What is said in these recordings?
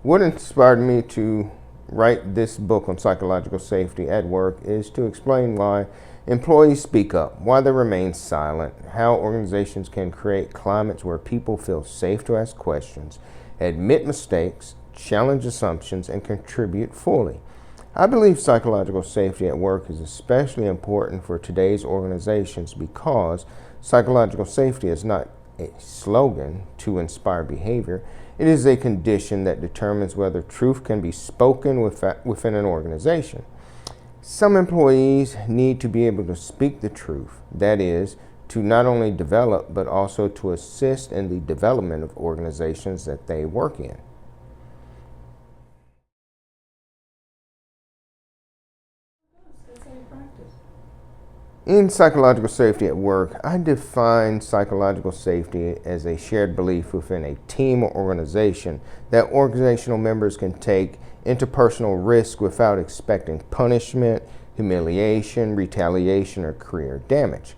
What inspired me to write this book on psychological safety at work is to explain why employees speak up, why they remain silent, how organizations can create climates where people feel safe to ask questions, admit mistakes, challenge assumptions, and contribute fully. I believe psychological safety at work is especially important for today's organizations because psychological safety is not a slogan to inspire behavior. It is a condition that determines whether truth can be spoken within an organization. Some employees need to be able to speak the truth, that is, to not only develop but also to assist in the development of organizations that they work in. In psychological safety at work, I define psychological safety as a shared belief within a team or organization that organizational members can take interpersonal risk without expecting punishment, humiliation, retaliation, or career damage.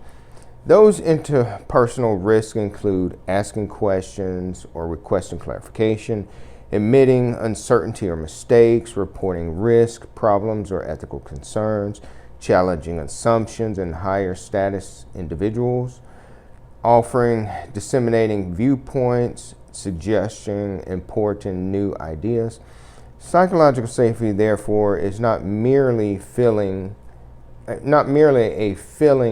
Those interpersonal risks include asking questions or requesting clarification, admitting uncertainty or mistakes, reporting risk, problems, or ethical concerns, challenging assumptions in higher status individuals, disseminating viewpoints, suggesting important new ideas. Psychological safety, therefore, is not merely a feeling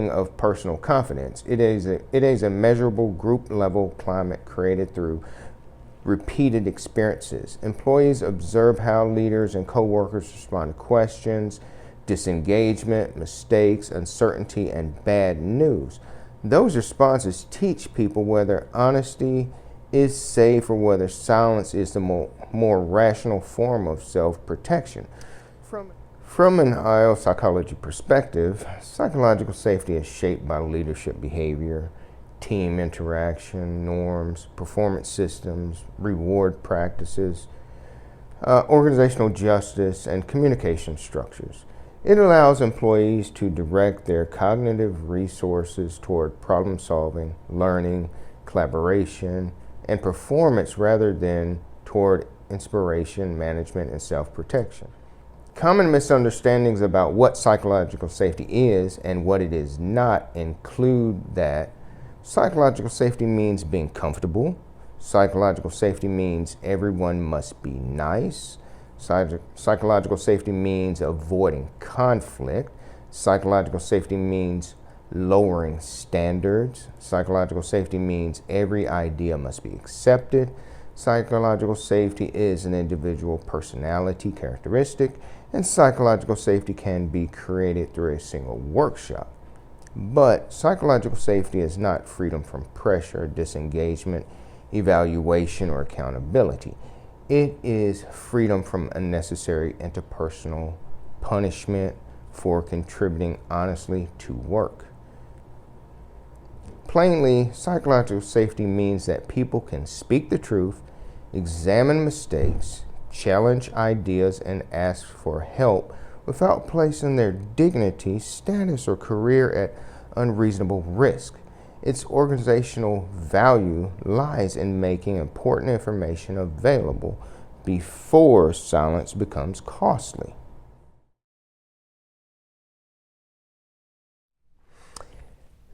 of personal confidence. It is a measurable group level climate created through repeated experiences. Employees observe how leaders and coworkers respond to questions, disengagement, mistakes, uncertainty, and bad news. Those responses teach people whether honesty is safe or whether silence is the more rational form of self-protection. From an IO psychology perspective, psychological safety is shaped by leadership behavior, team interaction, norms, performance systems, reward practices, organizational justice, and communication structures. It allows employees to direct their cognitive resources toward problem solving, learning, collaboration, and performance rather than toward inspiration, management, and self-protection. Common misunderstandings about what psychological safety is and what it is not include that psychological safety means being comfortable. Psychological safety means everyone must be nice. Psychological safety means avoiding conflict. Psychological safety means lowering standards. Psychological safety means every idea must be accepted. Psychological safety is an individual personality characteristic, and psychological safety can be created through a single workshop. But psychological safety is not freedom from pressure, disengagement, evaluation, or accountability. It is freedom from unnecessary interpersonal punishment for contributing honestly to work. Plainly, psychological safety means that people can speak the truth, examine mistakes, challenge ideas, and ask for help without placing their dignity, status, or career at unreasonable risk. Its organizational value lies in making important information available before silence becomes costly.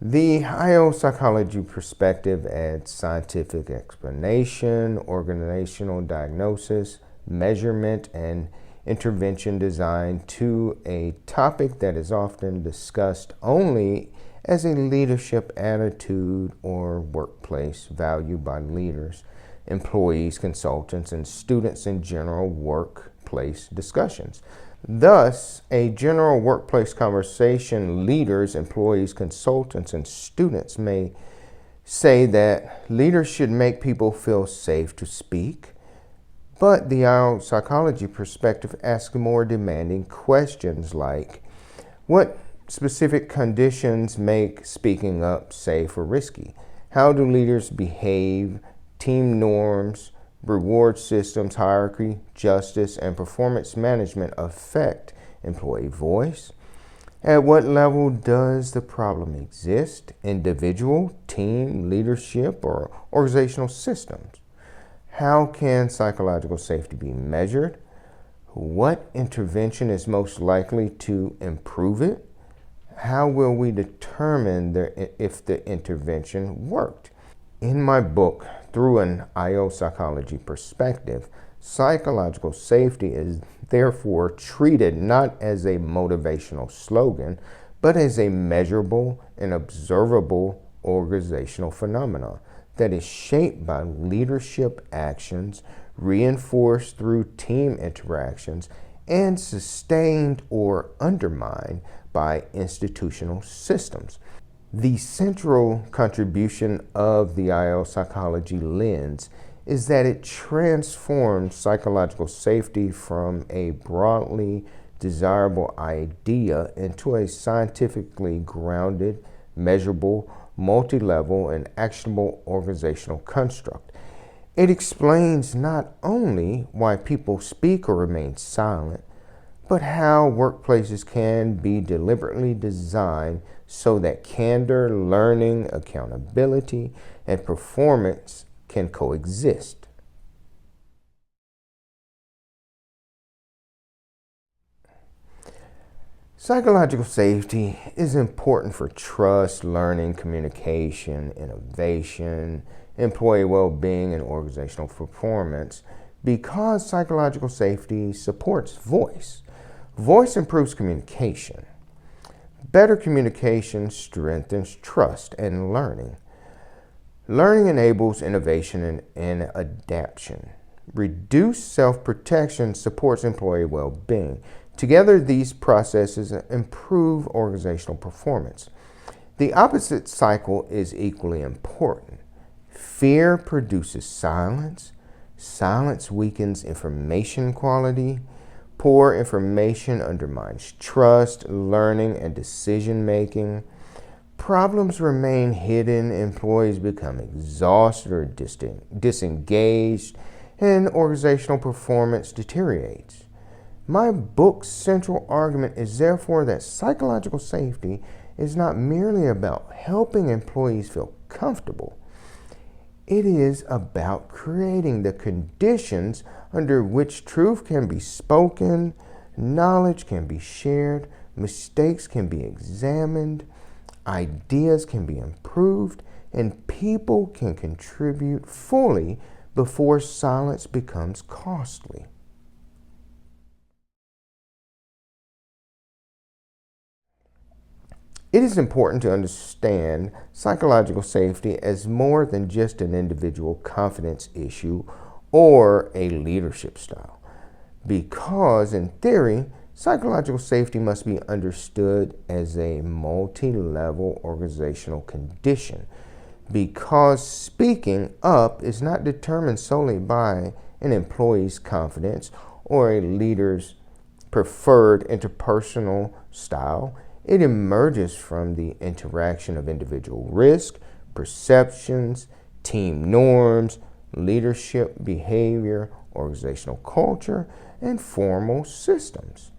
The IO psychology perspective adds scientific explanation, organizational diagnosis, measurement, and intervention design to a topic that is often discussed only as a leadership attitude or workplace value by leaders, employees, consultants, and students in general workplace discussions. Thus, a general workplace conversation, leaders, employees, consultants, and students may say that leaders should make people feel safe to speak, but the IO psychology perspective asks more demanding questions like, what specific conditions make speaking up safe or risky? How do leaders behave? Team norms, reward systems, hierarchy, justice, and performance management affect employee voice? At what level does the problem exist? Individual, team, leadership, or organizational systems? How can psychological safety be measured? What intervention is most likely to improve it? How will we determine if the intervention worked? In my book, Through an IO Psychology Perspective, psychological safety is therefore treated not as a motivational slogan, but as a measurable and observable organizational phenomenon that is shaped by leadership actions, reinforced through team interactions, and sustained or undermined by institutional systems. The central contribution of the IO psychology lens is that it transforms psychological safety from a broadly desirable idea into a scientifically grounded, measurable, multi-level, and actionable organizational construct. It explains not only why people speak or remain silent, but how workplaces can be deliberately designed so that candor, learning, accountability, and performance can coexist. Psychological safety is important for trust, learning, communication, innovation, employee well-being, and organizational performance because psychological safety supports voice. Voice improves communication. Better communication strengthens trust and learning. Learning enables innovation and adaptation. Reduced self-protection supports employee well-being. Together, these processes improve organizational performance. The opposite cycle is equally important. Fear produces silence. Silence weakens information quality. Poor information undermines trust, learning, and decision-making. Problems remain hidden, employees become exhausted or disengaged, and organizational performance deteriorates. My book's central argument is therefore that psychological safety is not merely about helping employees feel comfortable. It is about creating the conditions under which truth can be spoken, knowledge can be shared, mistakes can be examined, ideas can be improved, and people can contribute fully before silence becomes costly. It is important to understand psychological safety as more than just an individual confidence issue or a leadership style. Because, in theory, psychological safety must be understood as a multi-level organizational condition. Because speaking up is not determined solely by an employee's confidence or a leader's preferred interpersonal style. It emerges from the interaction of individual risk, perceptions, team norms, leadership behavior, organizational culture, and formal systems.